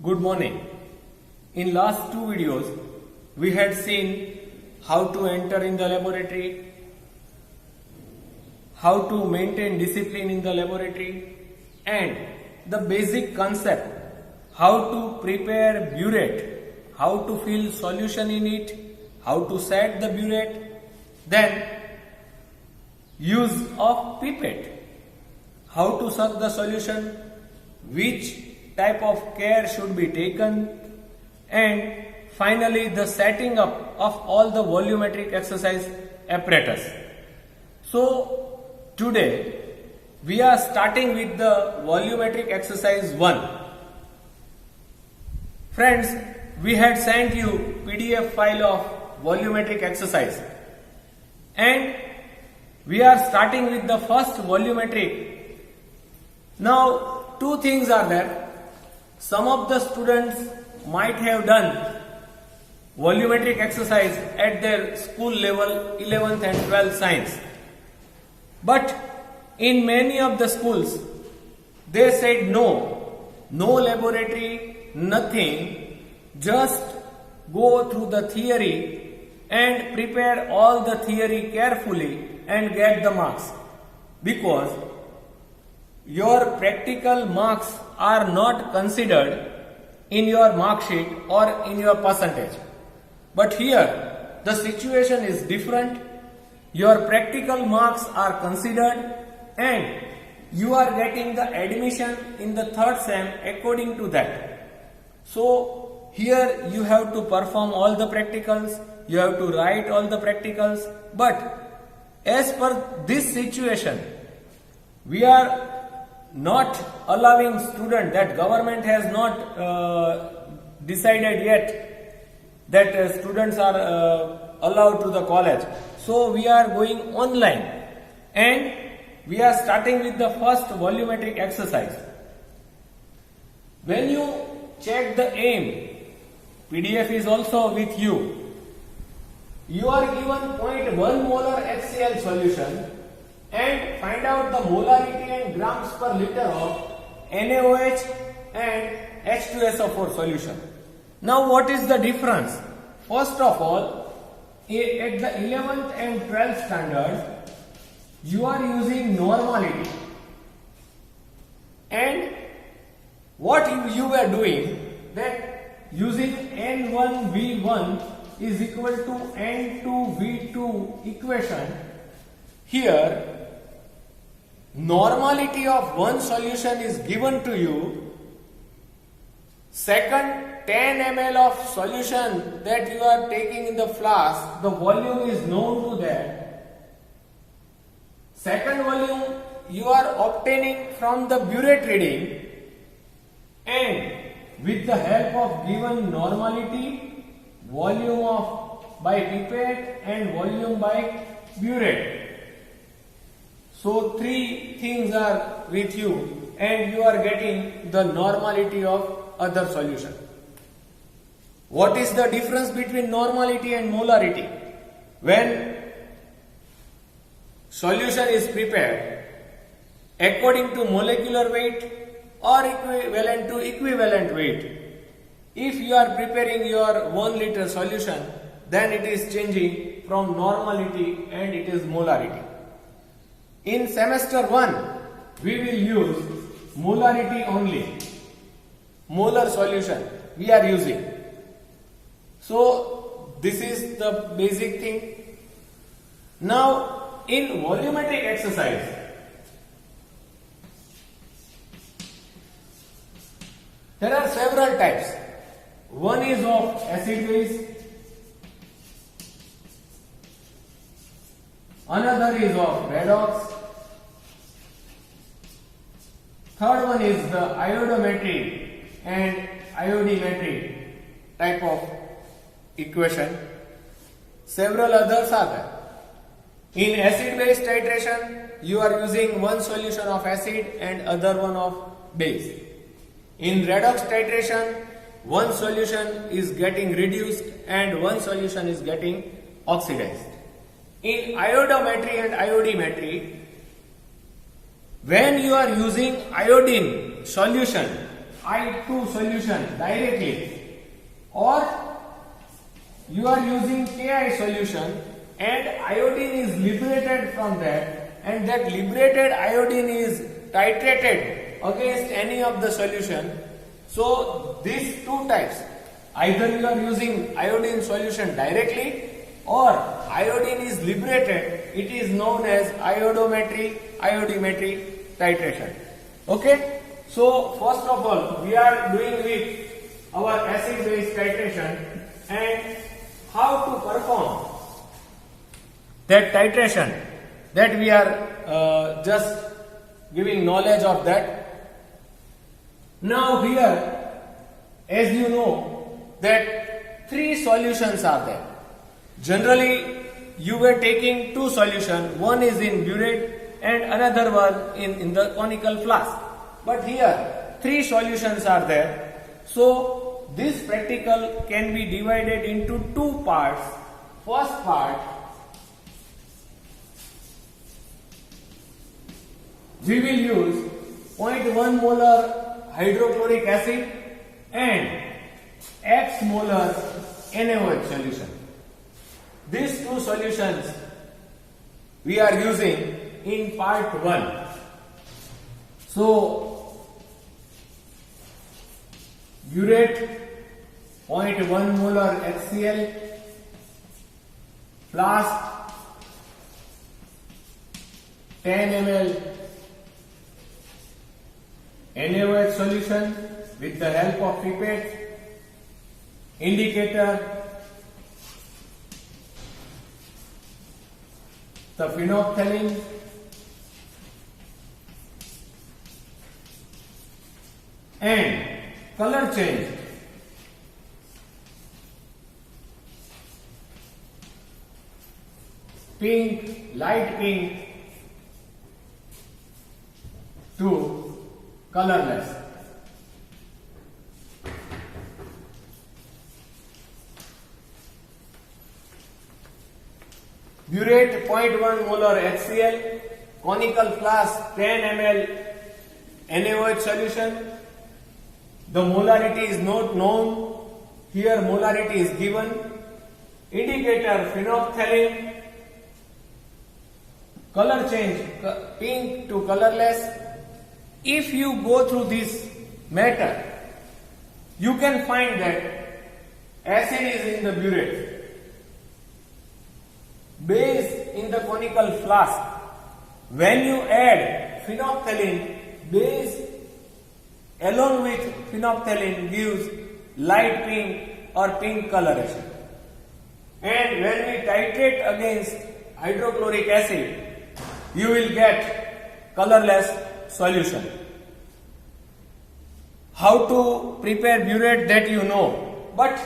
Good morning. In last two videos, we had seen how to enter in the laboratory, how to maintain discipline in the laboratory, and the basic concept, how to prepare burette, how to fill solution in it, how to set the burette, then use of pipette, how to suck the solution, which type of care should be taken, and finally the setting up of all the volumetric exercise apparatus. So today we are starting with the volumetric exercise 1. Friends, we had sent you PDF file of volumetric exercise and we are starting with the first volumetric. Now two things are there. Some of the students might have done volumetric exercise at their school level 11th and 12th science. But in many of the schools, they said no laboratory, nothing, just go through the theory and prepare all the theory carefully and get the marks. Because your practical marks are not considered in your mark sheet or in your percentage. But here the situation is different. Your practical marks are considered and you are getting the admission in the third sem according to that. So here you have to perform all the practicals, you have to write all the practicals, but as per this situation, we are not allowing student, that government has not decided yet that students are allowed to the college. So we are going online and we are starting with the first volumetric exercise. When you check the aim, PDF is also with you. You are given 0.1 molar HCl solution and find out the molarity and grams per liter of NaOH and H2SO4 solution. Now what is the difference? First of all, at the 11th and 12th standards, you are using normality. And what you were doing, that using N1V1 is equal to N2V2 equation. Here, normality of one solution is given to you. Second, 10 ml of solution that you are taking in the flask, the volume is known to that. Second volume you are obtaining from the burette reading, and with the help of given normality, volume of by pipette and volume by burette. So three things are with you and you are getting the normality of other solution. What is the difference between normality and molarity? When solution is prepared according to molecular weight or equivalent to equivalent weight, if you are preparing your 1 liter solution, then it is changing from normality and it is molarity. In semester 1, we will use molarity only. Molar solution we are using. So this is the basic thing. Now in volumetric exercise, there are several types. One is of acid base, another is of redox, third one is the iodometry and iodimetry type of equation. Several others are there. In acid base titration, you are using one solution of acid and other one of base. In redox titration, one solution is getting reduced and one solution is getting oxidized. In iodometry and iodimetry, when you are using iodine solution, I2 solution directly, or you are using Ki solution and iodine is liberated from that, and that liberated iodine is titrated against any of the solution. So these two types, either you are using iodine solution directly or iodine is liberated, it is known as iodometry, iodimetry titration. Okay, so first of all we are doing with our acid base titration, and how to perform that titration, that we are just giving knowledge of that. Now here, as you know, that 3 solutions are there. Generally you were taking 2 solutions, one is in burette and another one in the conical flask, but here 3 solutions are there. So this practical can be divided into 2 parts. First part, we will use 0.1 molar hydrochloric acid and X molar NaOH solution. These 2 solutions we are using in part 1. So burette 0.1 molar HCl, flask 10 ml NaOH solution with the help of pipette, indicator, the phenolphthalein, and color change. Pink, light pink to colorless. Burette 0.1 molar HCl, conical flask 10 ml NaOH solution. The molarity is not known. Here molarity is given. Indicator phenolphthalein. Color change pink to colorless. If you go through this matter, you can find that acid is in the burette, base in the conical flask. When you add phenolphthalein, base along with phenolphthalein gives light pink or pink coloration. And when we titrate against hydrochloric acid, you will get colorless solution. How to prepare burette, that you know, but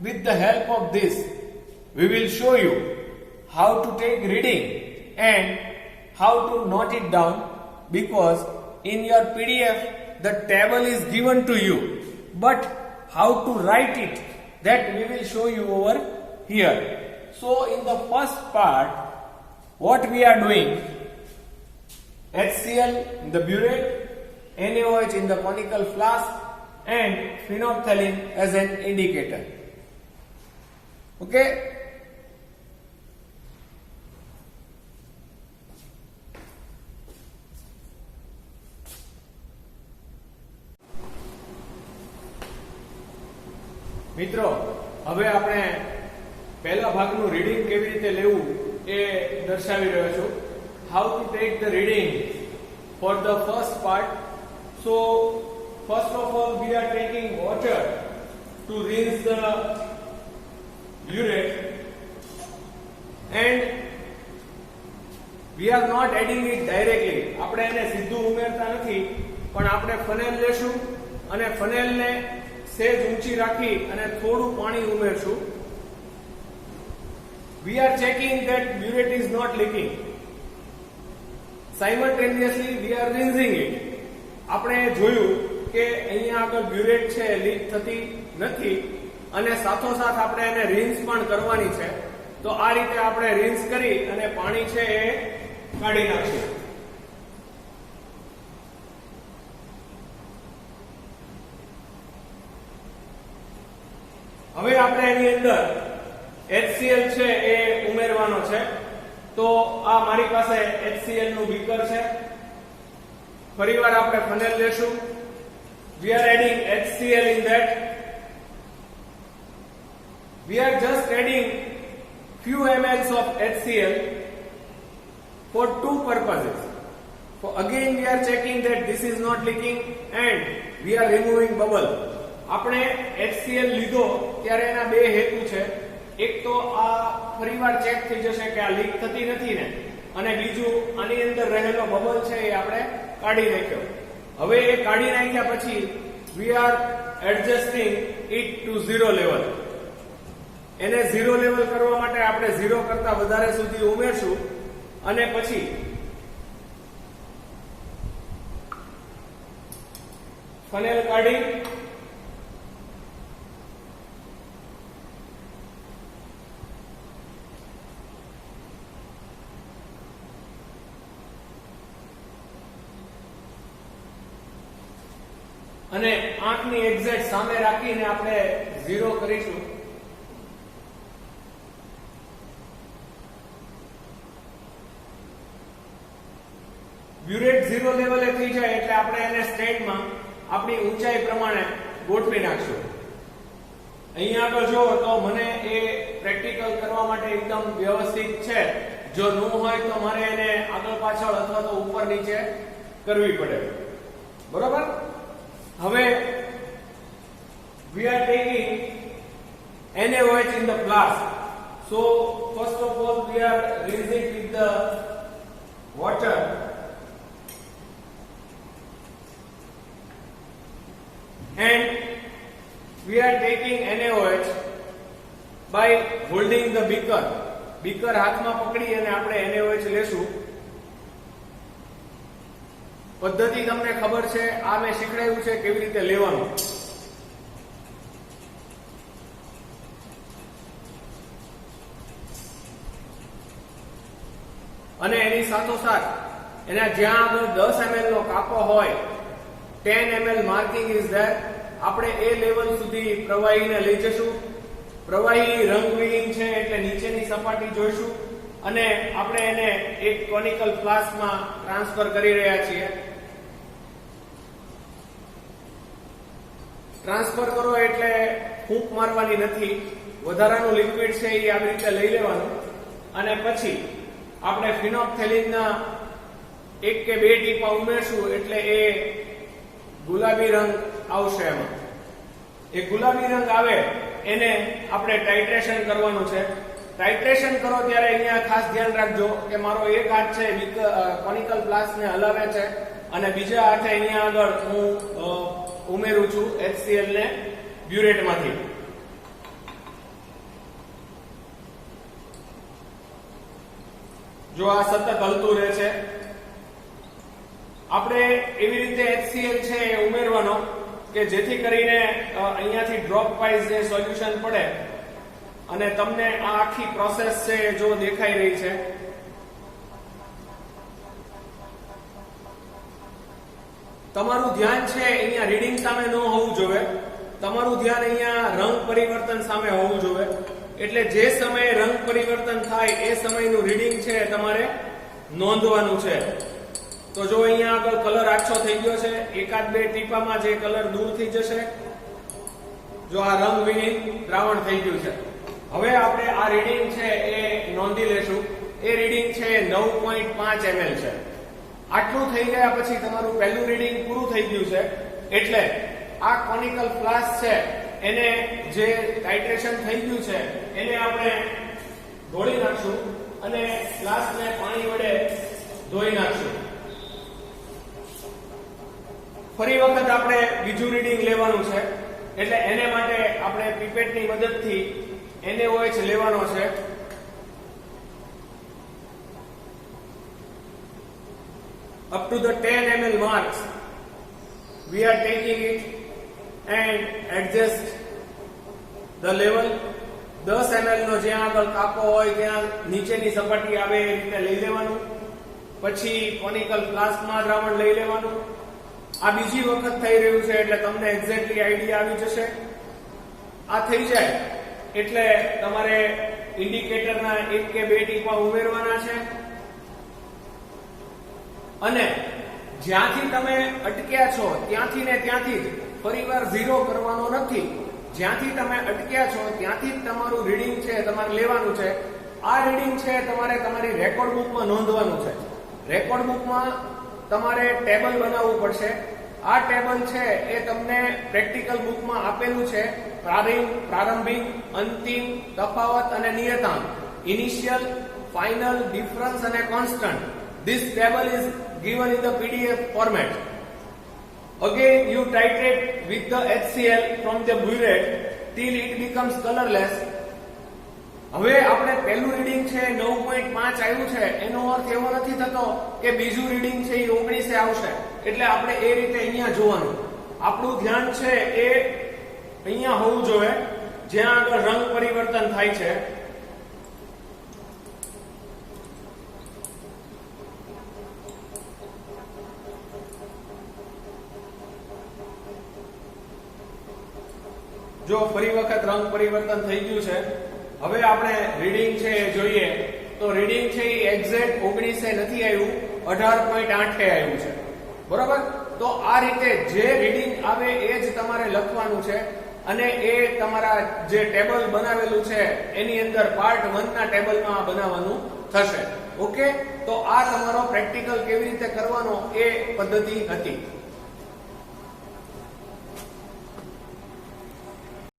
with the help of this we will show you how to take reading and how to note it down, because in your PDF the table is given to you, but how to write it, that we will show you over here. So in the first part, what we are doing, HCl in the burette, NaOH in the conical flask, and phenolphthalein as an indicator. Okay? મિત્રો, હવે આપણે પહેલા ભાગનું reading કેવી રીતે લેવું એ દર્શાવી રહ્યો છું. How to take the reading for the first part. So first of all we are taking water to rinse the burette, and we are not adding it directly. આપણે એને સીધું ઉમેરતા નથી, પણ આપણે ફનેલ લેશું અને ફનેલને સેજ ઊંચી રાખી અને થોડું પાણી ઉમેરશું. We are checking that burette is not leaking. Simultaneously we are rinsing it. આપણે જોયું કે અહીંયા આગળ burette છે લીક થતી નથી, અને સાથોસાથ આપણે એને રિન્સ પણ કરવાની છે. તો આ રીતે આપણે રિન્સ કરી અને પાણી છે એ કાઢી નાખીએ. હવે આપણે એની અંદર HCl છે એ ઉમેરવાનો છે. તો આ મારી પાસે HCl નું બીકર છે. ફરીવાર આપણે ફનેલ લેશું. We are adding HCl in that. We are just adding few mLs of HCl for two purposes. So again we are checking that this is not leaking and we are removing bubble. આપણે HCl લીધો ત્યારે એના બે હેતુ છે. એક તો આ ફરીવાર ચેક થઈ જશે કે આ લીક થતી નથી ને, અને બીજું આની અંદર રહેલો બબલ છે એ આપણે કાઢી નાખ્યો. હવે એ કાઢી નાખ્યા પછી we are adjusting it to 0 level. એને 0 લેવલ કરવા માટે આપણે 0 કરતા વધારે સુધી ઉમેરશું અને પછી ફનેલ કાઢી અને આંખની એક્ઝેક્ટ સામે રાખીને આપણે 0 કરીશું. બ્યુરેટ 0 લેવલે થઈ જાય એટલે આપણે એને સ્ટેન્ડમાં આપણી ઊંચાઈ પ્રમાણે ગોઠવી નાખશું. અહીંયા આગળ જો તો મને એ પ્રેક્ટિકલ કરવા માટે એકદમ વ્યવસ્થિત છે. જો ન હોય તો મારે એને આગળ પાછળ અથવા તો ઉપર નીચે કરવી પડે. બરોબર. હવે we are taking NaOH in the flask. So first of all we are rinsing with the water. And we are taking NaOH by holding the beaker. Beaker હાથમાં પકડી અને આપણે NaOH લેશું. પદ્ધતિ તમને ખબર છે, આ મેં શીખડાવ્યું છે કેવી રીતે લેવાનું. અને એની સાથોસાથ એના જ્યાં આગળ 10 ml નો કાપો હોય, 10 ml માર્કિંગ ઇઝ ધેર, આપણે એ લેવલ સુધી પ્રવાહીને લઈ જશું. પ્રવાહી રંગવિહીન છે એટલે નીચેની સપાટી જોઈશું અને આપણે એને એક કોનિકલ ફ્લાસ્કમાં ટ્રાન્સફર કરી રહ્યા છીએ. ટ્રાન્સફર કરો એટલે ફૂંક મારવાની નથી. વધારાનું લિક્વિડ છે એ આવી રીતે લઈ લેવાનું અને પછી આપણે ફિનોપ્થેલિનના 1 કે 2 ટીપા ઉમેરશું એટલે એ ગુલાબી રંગ આવશે. એમાં એ ગુલાબી રંગ આવે એને આપણે ટાઇટ્રેશન કરવાનું છે. ટાઇટ્રેશન કરો ત્યારે અહીંયા ખાસ ધ્યાન રાખજો કે મારો એક હાથ છે કોનિકલ ફ્લાસ્કને હલાવે છે અને બીજા હાથે અહીંયા આગળ હું ઉમેરું છું HCl ને બ્યુરેટમાંથી. જો આ સતત હલતું રહે છે. આપણે એવી રીતે HCl છે એ ઉમેરવાનો કે જેથી કરીને અહીંયાથી ડ્રોપ વાઇઝ જે સોલ્યુશન પડે અને તમને આ આખી પ્રોસેસ છે જો દેખાઈ રહી છે. તમારું ધ્યાન છે અહીંયા રીડિંગ સામે ન હોવું જોઈએ. તમારું ધ્યાન અહીંયા રંગ પરિવર્તન સામે હોવું જોઈએ. એટલે જે સમયે રંગ પરિવર્તન થાય એ સમયનું રીડિંગ છે તમારે નોંધવાનું છે. તો જો અહીંયા આગળ કલર આછો થઈ ગયો છે, એકાદ બે ટીપામાં જે કલર દૂર થઈ જશે. જો આ રંગવિહીન દ્રાવણ થઈ ગયું છે. હવે આપણે આ રીડિંગ છે એ નોંધી લેશું. એ રીડિંગ છે 9.5 ml છે. આટલું થઈ ગયા પછી તમારું પહેલું રીડિંગ પૂરું થઈ ગયું છે. એટલે આ કોનિકલ ફ્લાસ્ક છે એને જે ટાઇટ્રેશન થઈ ગયું છે એને આપણે ઢોળી નાખશું અને ફ્લાસ્કને પાણી વડે ધોઈ નાખશું. ફરી વખત આપણે બીજું રીડિંગ લેવાનું છે. એટલે એને માટે આપણે પીપેટની મદદથી NaOH લેવાનો છે. up to the 10 ml marks we are taking it and adjust the level. 10 ml નો જ્યાં આગળ કાપો હોય ત્યાં નીચેની સપાટી આવે એ રીતે લઈ લેવાનું. પછી કોનિકલ ફ્લાસ્કમાં દ્રાવણ લઈ લેવાનું. આ બીજી વખત થઈ રહ્યું છે એટલે તમને એક્ઝેક્ટલી આઈડિયા આવી જશે. આ થઈ જાય એટલે તમારે ઇન્ડિકેટરના 1 કે 2 ટીપા ઉમેરવાના છે અને જ્યાંથી તમે અટક્યા છો ત્યાંથી ને ત્યાંથી જ ફરીવાર 0 કરવાનો નથી. જ્યાંથી તમે અટક્યા છો ત્યાંથી જ તમારું રીડિંગ છે તમારે લેવાનું છે. આ રીડિંગ છે તમારે તમારી રેકોર્ડ બુકમાં નોંધવાનું છે. રેકોર્ડ બુકમાં તમારે ટેબલ બનાવવું પડશે. આ ટેબલ છે એ તમને પ્રેક્ટિકલ બુકમાં આપેલું છે. પ્રારંભિક, અંતિમ, તફાવત અને નિયતાંક, ઇનિશિયલ, ફાઇનલ, ડિફરન્સ અને constant. This table is given in the PDF format. Again you titrate with the HCl from the burette till it becomes colorless. હવે આપણે પહેલું રીડિંગ છે 9.5 આવ્યું છે એનો અર્થ એવો નથી થતો કે બીજું રીડિંગ છે એ 19 આવશે. એટલે આપણે એ રીતે અહીંયા જોવાનું. આપણું ધ્યાન છે એ અહીંયા હોવું જોઈએ જ્યાં આગળ રંગ પરિવર્તન થાય છે. જો ફરી વખત રંગ પરિવર્તન થઈ ગયું છે. હવે આપણે રીડિંગ છે એ જોઈએ તો રીડિંગ છે એ એક્ઝેક્ટ 19 નથી આવ્યું, 18.8 આવ્યું છે. બરોબર? તો આ રીતે જે રીડિંગ આવે એ જ તમારે લખવાનું છે અને એ તમારા જે ટેબલ બનાવેલું છે એની અંદર પાર્ટ 1 ના ટેબલમાં બનાવવાનું થશે. ઓકે? તો આ તમારો પ્રેક્ટિકલ કેવી રીતે કરવાનો એ પદ્ધતિ હતી.